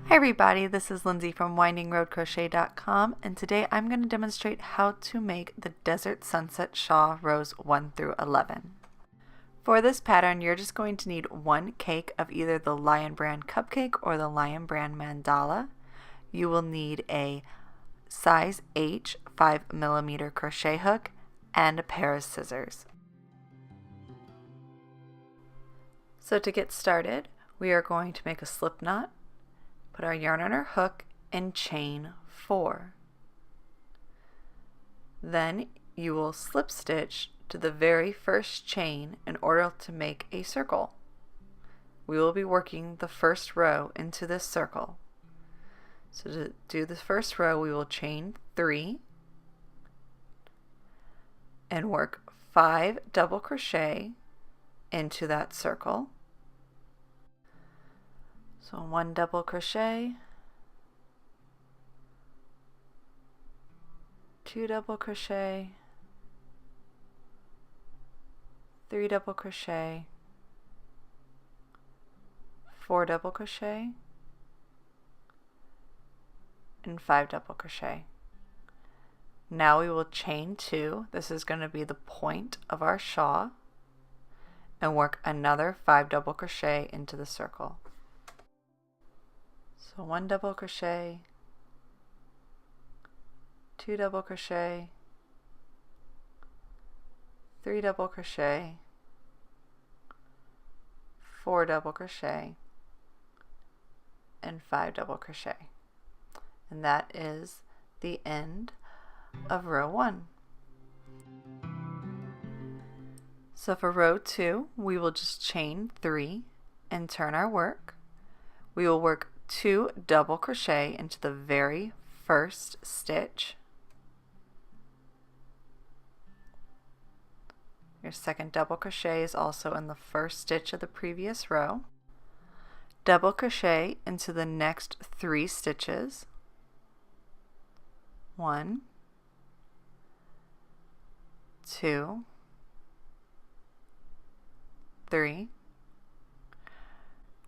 Hi everybody, this is Lindsay from windingroadcrochet.com, and today I'm going to demonstrate how to make the Desert Sunset Shawl rows 1 through 11. For this pattern, you're just going to need one cake of either the Lion Brand Cupcake or the Lion Brand Mandala. You will need a size H 5mm crochet hook and a pair of scissors. So to get started, we are going to make a slip knot, put our yarn on our hook, and chain 4. Then you will slip stitch to the very first chain in order to make a circle. We will be working the first row into this circle. So to do the first row, we will chain 3 and work 5 double crochet into that circle. So 1 double crochet, 2 double crochet, 3 double crochet, 4 double crochet, and 5 double crochet. Now we will chain 2. This is going to be the point of our shawl, and work another 5 double crochet into the circle. So 1 double crochet, 2 double crochet, 3 double crochet, 4 double crochet, and 5 double crochet. And that is the end of row 1. So for row 2, we will just chain 3 and turn our work. We will work 2 double crochet into the very first stitch. Your second double crochet is also in the first stitch of the previous row. Double crochet into the next 3 stitches. 1, 2, 3.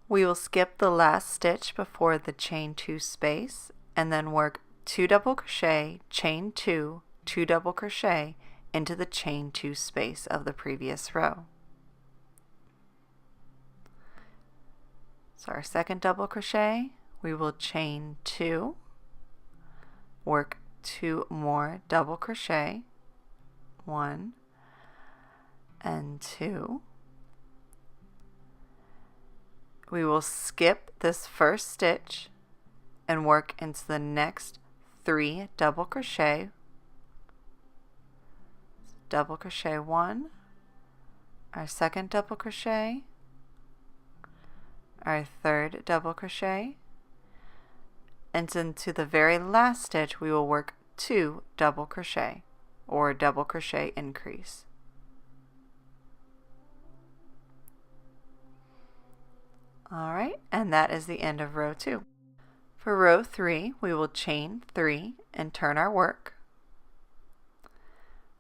We will skip the last stitch before the chain 2 space and then work 2 double crochet, chain 2, 2 double crochet into the chain 2 space of the previous row. So our second double crochet, we will chain 2, work 2 more double crochet, 1 and 2. We will skip this first stitch and work into the next 3 double crochet. Double crochet 1, our second double crochet, our third double crochet, and into the very last stitch we will work 2 double crochet or double crochet increase. Alright, and that is the end of row 2. For row 3, we will chain 3 and turn our work.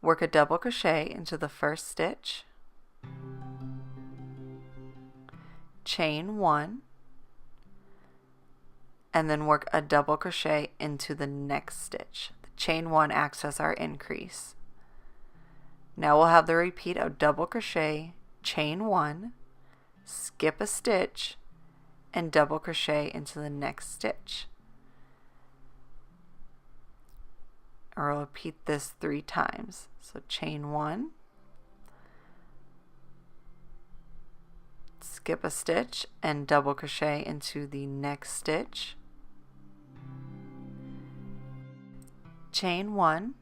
Work a double crochet into the first stitch. Chain 1, and then work a double crochet into the next stitch. The chain 1 acts as our increase. Now we'll have the repeat of double crochet, chain 1, skip a stitch, and double crochet into the next stitch. Or I'll repeat this 3 times. So chain 1, skip a stitch and double crochet into the next stitch. Chain 1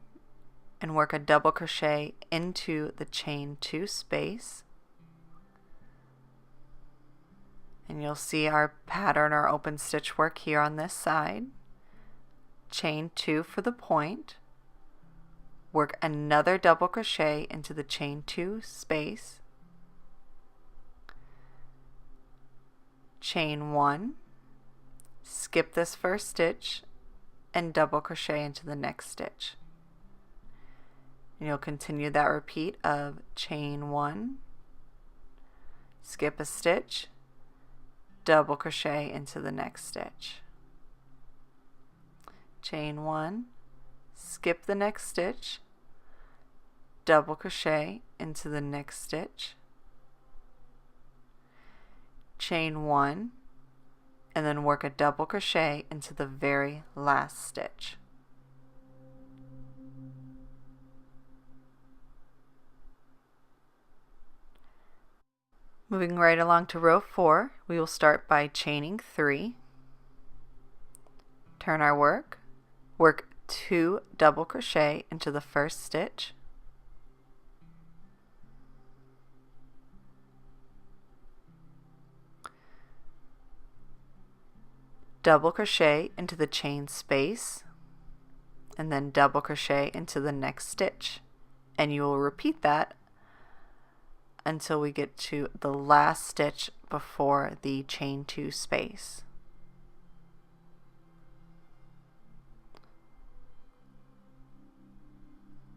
and work a double crochet into the chain 2 space. And you'll see our pattern or open stitch work here on this side. Chain 2 for the point. Work another double crochet into the chain 2 space. Chain 1, skip this first stitch and double crochet into the next stitch. And you'll continue that repeat of chain 1, skip a stitch, double crochet into the next stitch. chain 1, skip the next stitch, double crochet into the next stitch, chain 1, and then work a double crochet into the very last stitch. Moving right along to row 4, we will start by chaining 3, turn our work, work 2 double crochet into the first stitch, double crochet into the chain space, and then double crochet into the next stitch, and you will repeat that until we get to the last stitch before the chain 2 space.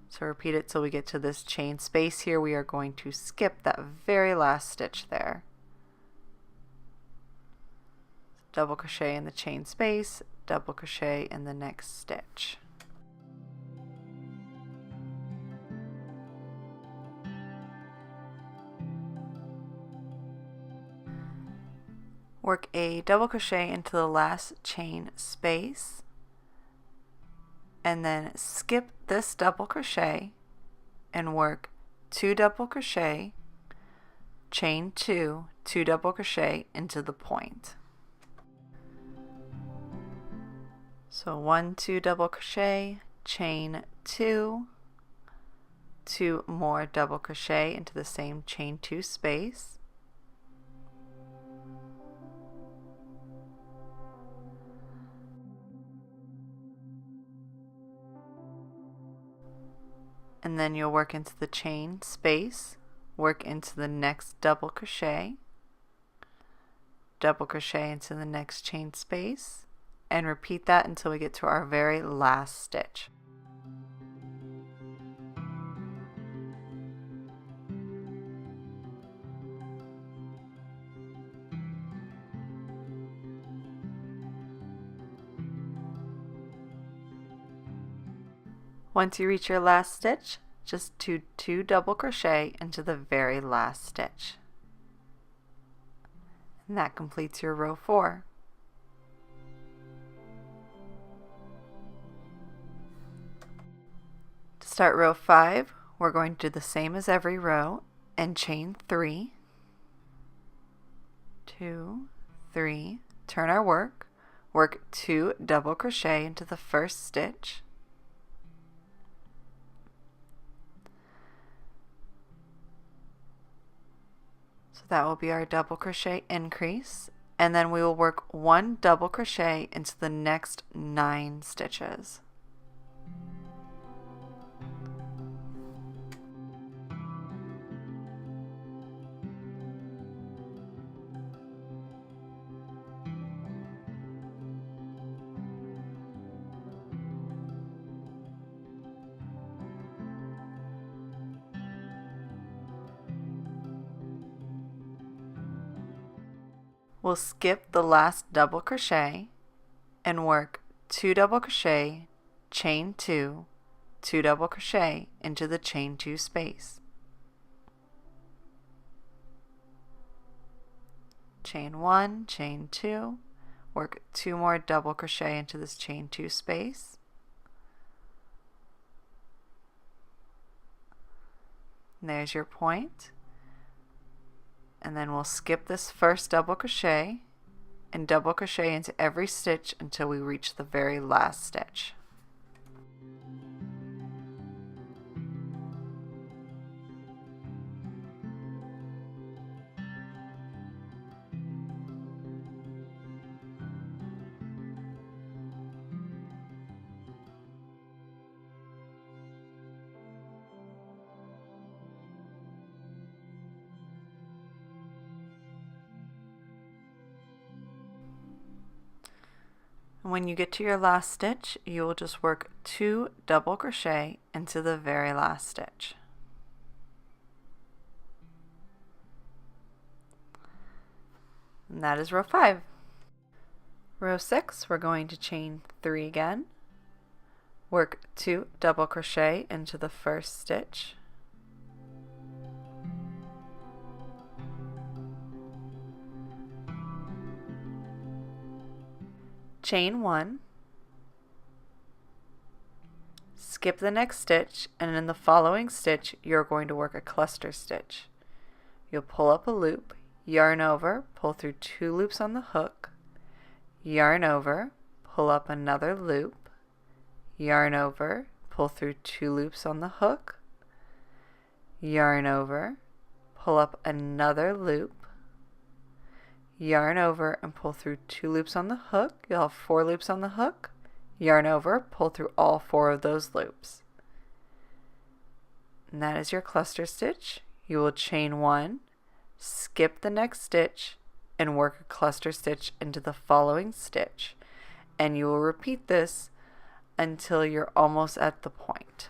So repeat it till we get to this chain space here. We are going to skip that very last stitch there. Double crochet in the chain space, double crochet in the next stitch. Work a double crochet into the last chain space, and then skip this double crochet and work 2 double crochet, chain 2, 2 double crochet into the point. So 1, 2 double crochet, chain 2, 2 more double crochet into the same chain 2 space, and then you'll work into the chain space, work into the next double crochet into the next chain space, and repeat that until we get to our very last stitch. Once you reach your last stitch, just do 2 double crochet into the very last stitch. And that completes your row 4. To start row 5, we're going to do the same as every row and chain 3, 2, 3, turn our work, work 2 double crochet into the first stitch, so that will be our double crochet increase, and then we will work 1 double crochet into the next 9 stitches. We'll skip the last double crochet and work 2 double crochet, chain 2, 2 double crochet into the chain 2 space. Chain 1, chain 2, work 2 more double crochet into this chain 2 space. And there's your point. And then we'll skip this first double crochet and double crochet into every stitch until we reach the very last stitch. When you get to your last stitch, you will just work 2 double crochet into the very last stitch. And that is row 5. Row 6, we're going to chain 3 again, Work 2 double crochet into the first stitch. Chain 1, skip the next stitch, and in the following stitch you're going to work a cluster stitch. You'll pull up a loop, yarn over, pull through 2 loops on the hook, yarn over, pull up another loop, yarn over, pull through 2 loops on the hook, yarn over, pull up another loop, yarn over and pull through 2 loops on the hook. You'll have 4 loops on the hook, yarn over, pull through all 4 of those loops. And that is your cluster stitch. You will chain 1, skip the next stitch, and work a cluster stitch into the following stitch. And you will repeat this until you're almost at the point.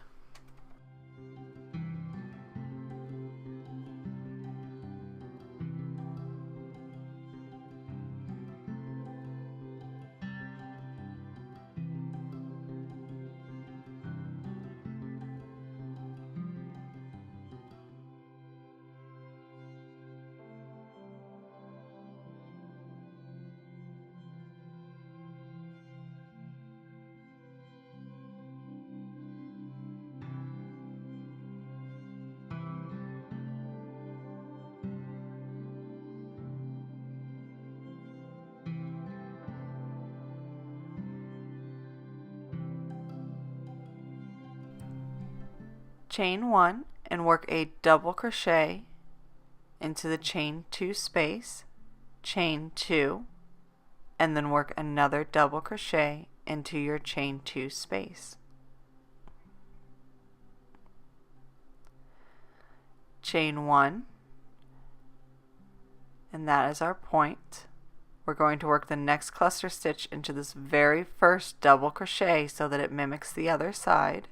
Chain 1 and work a double crochet into the chain 2 space, chain 2, and then work another double crochet into your chain 2 space. Chain 1, and that is our point. We're going to work the next cluster stitch into this very first double crochet so that it mimics the other side.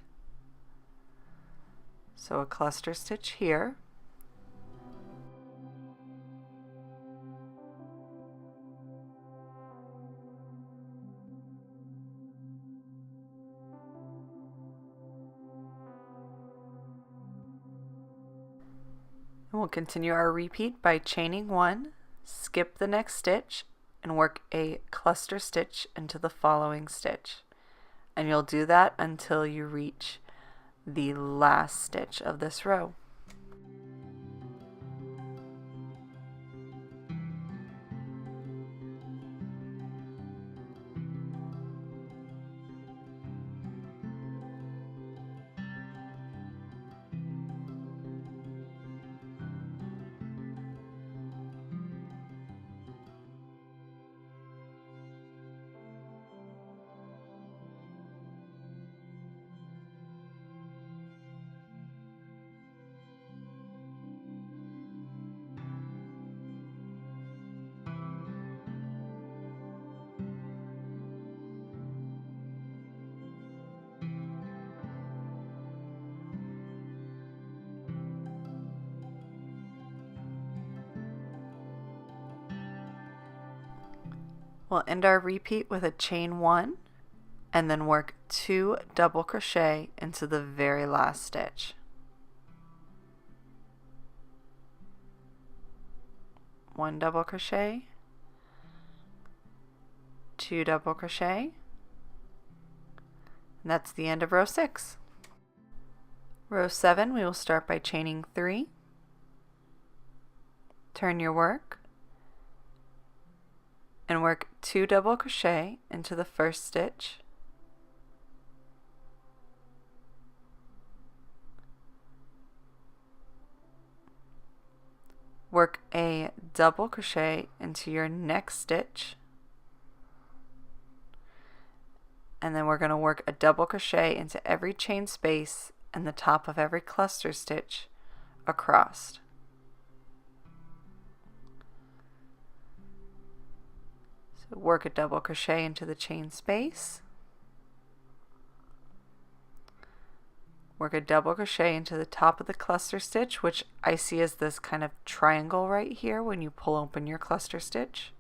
So a cluster stitch here, and we'll continue our repeat by chaining 1, skip the next stitch, and work a cluster stitch into the following stitch. And you'll do that until you reach the last stitch of this row. We'll end our repeat with a chain 1 and then work 2 double crochet into the very last stitch. 1 double crochet, 2 double crochet, and that's the end of row 6. Row 7, we will start by chaining 3, turn your work, and work 2 double crochet into the first stitch, work a double crochet into your next stitch, and then we're going to work a double crochet into every chain space and the top of every cluster stitch across. Work a double crochet into the chain space, work a double crochet into the top of the cluster stitch, which I see as this kind of triangle right here when you pull open your cluster stitch,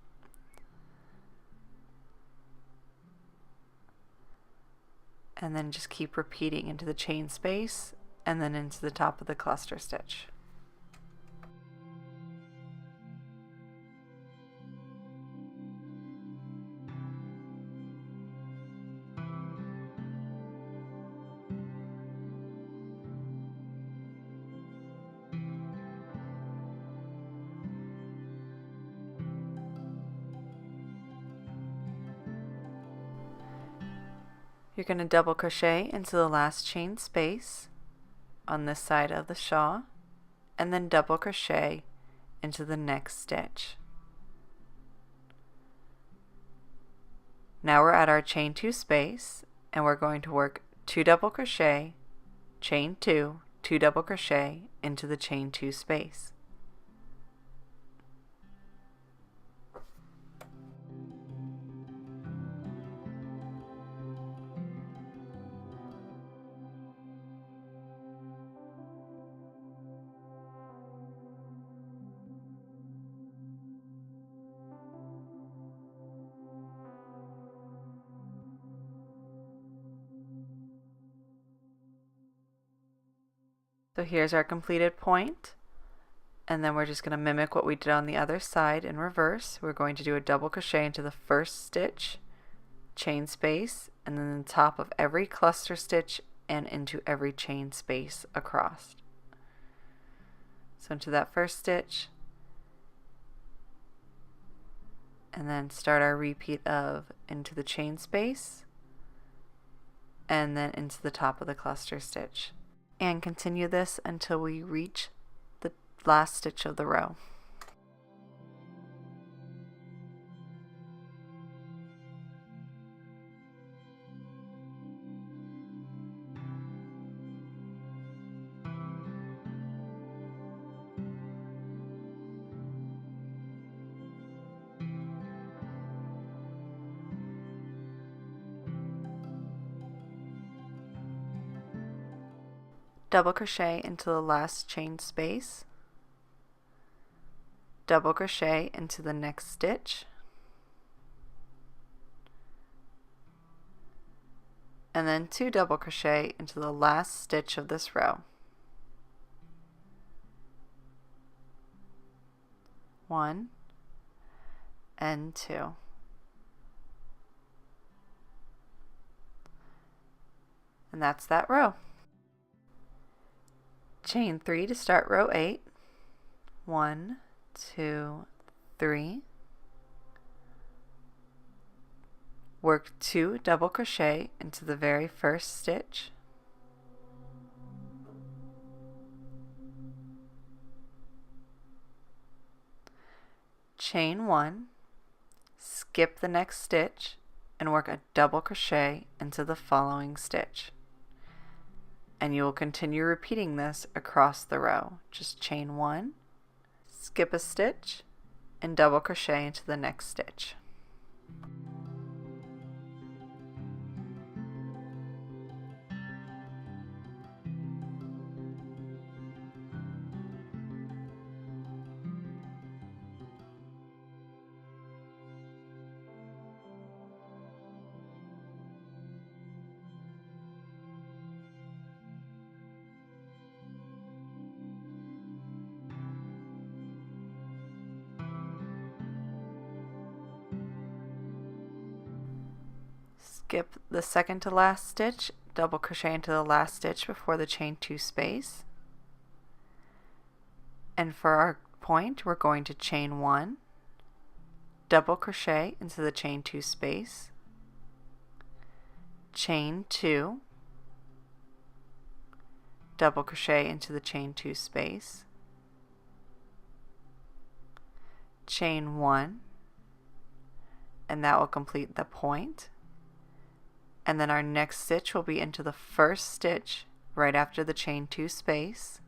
and then just keep repeating into the chain space and then into the top of the cluster stitch. You're going to double crochet into the last chain space on this side of the shawl and then double crochet into the next stitch. Now we're at our chain 2 space and we're going to work 2 double crochet, chain 2, 2 double crochet into the chain 2 space. So here's our completed point, and then we're just going to mimic what we did on the other side in reverse. We're going to do a double crochet into the first stitch, chain space, and then the top of every cluster stitch and into every chain space across. So into that first stitch, and then start our repeat of into the chain space, and then into the top of the cluster stitch. And continue this until we reach the last stitch of the row. Double crochet into the last chain space, double crochet into the next stitch, and then 2 double crochet into the last stitch of this row. 1 and 2. And that's that row. Chain 3 to start row 8. 1, 2, 3. Work 2 double crochet into the very first stitch. Chain 1, skip the next stitch, and work a double crochet into the following stitch. And you will continue repeating this across the row. Just chain 1, skip a stitch, and double crochet into the next stitch. Skip the second to last stitch, double crochet into the last stitch before the chain 2 space. And for our point, we're going to chain 1, double crochet into the chain 2 space, chain 2, double crochet into the chain 2 space, chain 1, and that will complete the point. And then our next stitch will be into the first stitch right after the chain 2 space.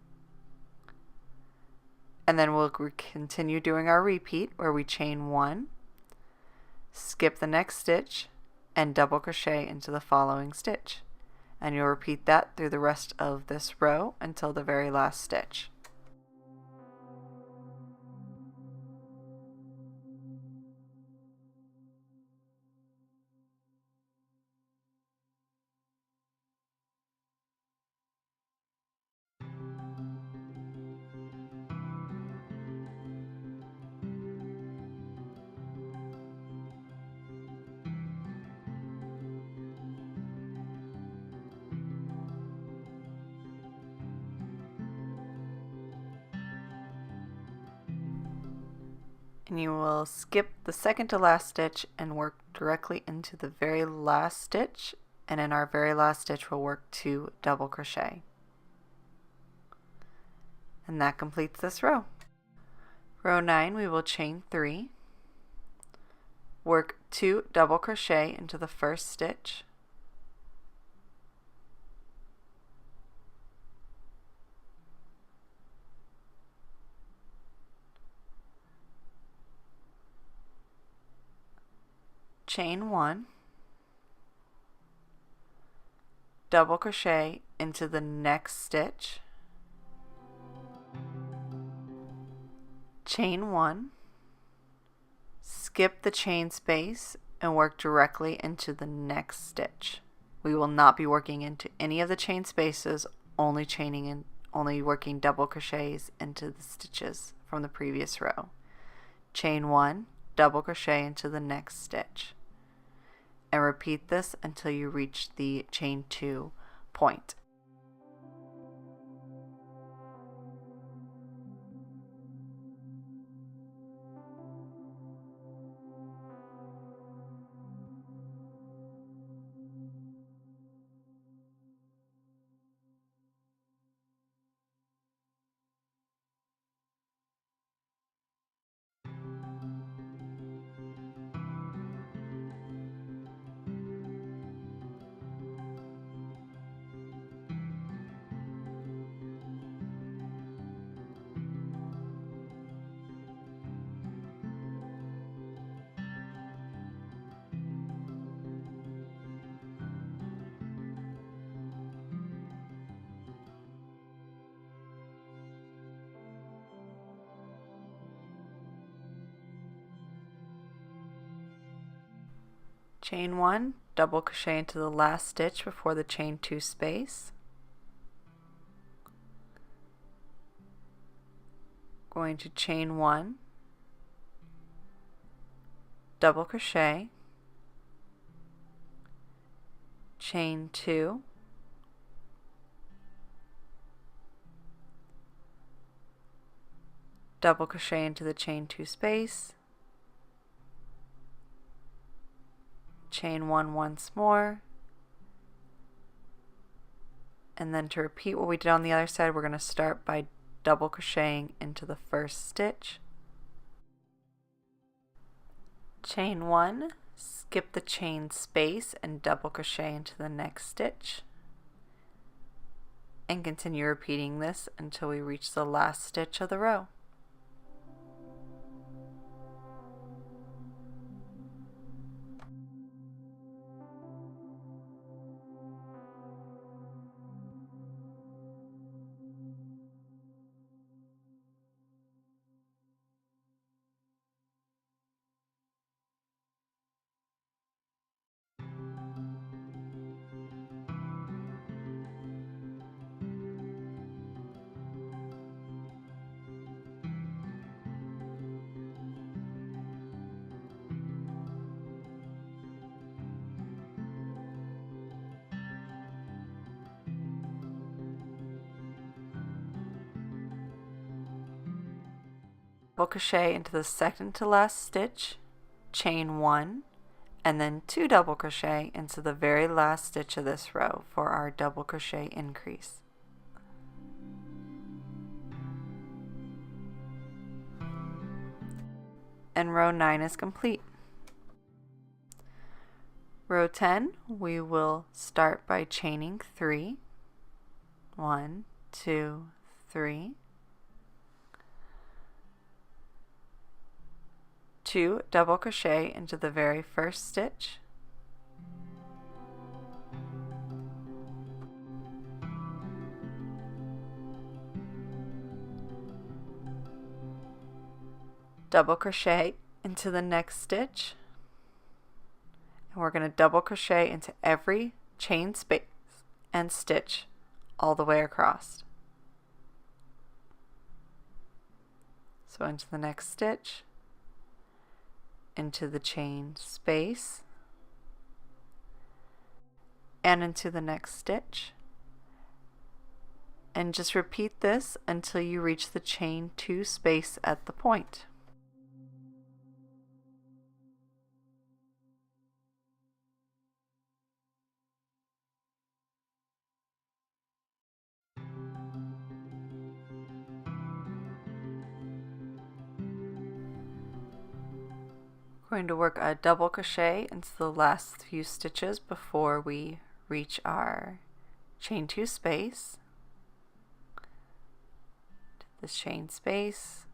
And then we'll continue doing our repeat where we chain 1, skip the next stitch, and double crochet into the following stitch. And you'll repeat that through the rest of this row until the very last stitch. and you will skip the second to last stitch and work directly into the very last stitch, and in our very last stitch we'll work 2 double crochet. And that completes this row. Row 9, we will chain 3, work 2 double crochet into the first stitch, chain 1, double crochet into the next stitch, chain 1, skip the chain space and work directly into the next stitch. We will not be working into any of the chain spaces, only working double crochets into the stitches from the previous row. Chain 1, double crochet into the next stitch, and repeat this until you reach the chain 2 point. Chain 1, double crochet into the last stitch before the chain 2 space. Going to chain 1, double crochet, chain 2, double crochet into the chain 2 space, chain 1 once more, and then to repeat what we did on the other side, we're going to start by double crocheting into the first stitch, chain 1, skip the chain space and double crochet into the next stitch, and continue repeating this until we reach the last stitch of the row. Double crochet into the second to last stitch, chain 1, and then 2 double crochet into the very last stitch of this row for our double crochet increase. And row 9 is complete. Row 10, we will start by chaining 3, 1, 2, 3, 2 double crochet into the very first stitch, double crochet into the next stitch, and we're going to double crochet into every chain space and stitch all the way across. So into the next stitch, into the chain space, and into the next stitch, and just repeat this until you reach the chain 2 space at the point. We're going to work a double crochet into the last few stitches before we reach our chain 2 space. This chain space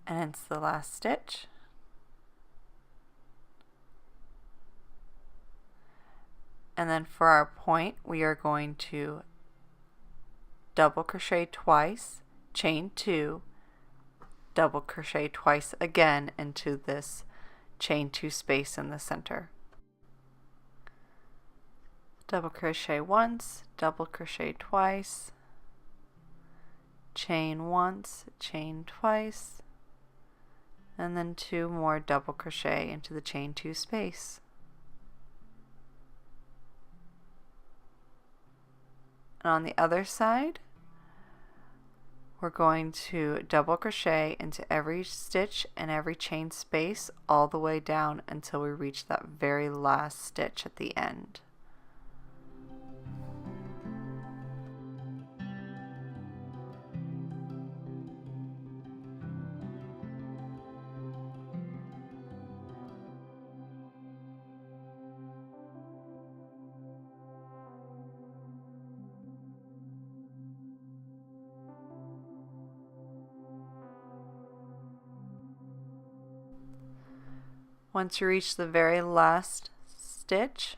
and into the last stitch. And then for our point, we are going to double crochet twice, chain 2, double crochet twice again into this chain 2 space in the center. Double crochet once, double crochet twice, chain once, chain twice, and then 2 more double crochet into the chain 2 space. And on the other side, we're going to double crochet into every stitch and every chain space all the way down until we reach that very last stitch at the end. Once you reach the very last stitch,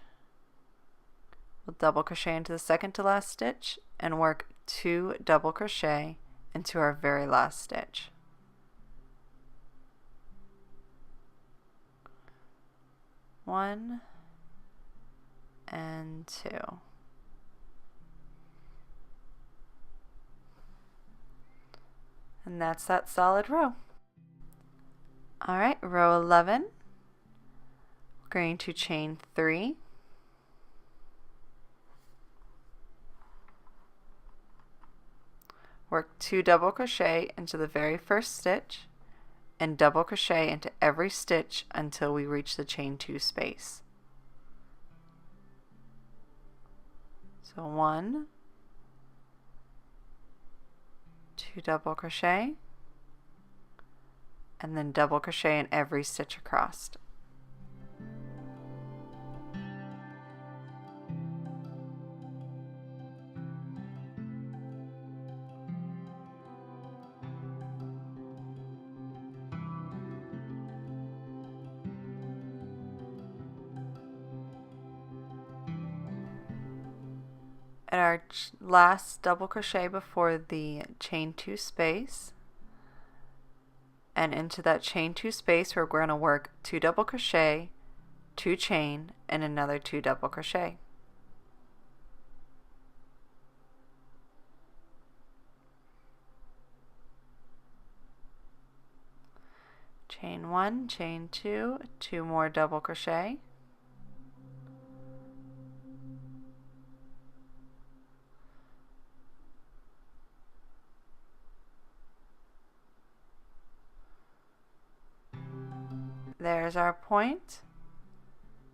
we'll double crochet into the second to last stitch and work 2 double crochet into our very last stitch. One and 2. And that's that solid row. Alright, row 11. Going to chain 3, work 2 double crochet into the very first stitch and double crochet into every stitch until we reach the chain 2 space. So 1, 2 double crochet, and then double crochet in every stitch across. At our last double crochet before the chain 2 space, and into that chain 2 space we're going to work 2 double crochet, 2 chain, and another 2 double crochet. Chain 1, chain 2, 2 more double crochet, there's our point,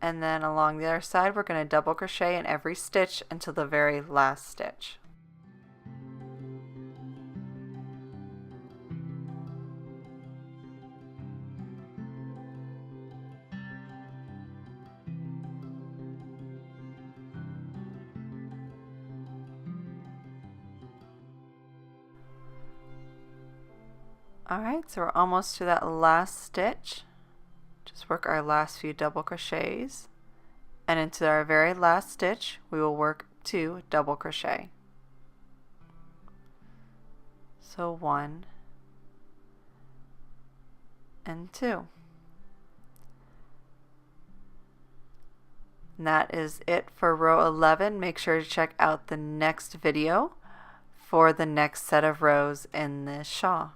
and then along the other side we're going to double crochet in every stitch until the very last stitch. Alright, so we're almost to that last stitch. Just work our last few double crochets, and into our very last stitch we will work 2 double crochet. So 1 and 2. And that is it for row 11. Make sure to check out the next video for the next set of rows in this shawl.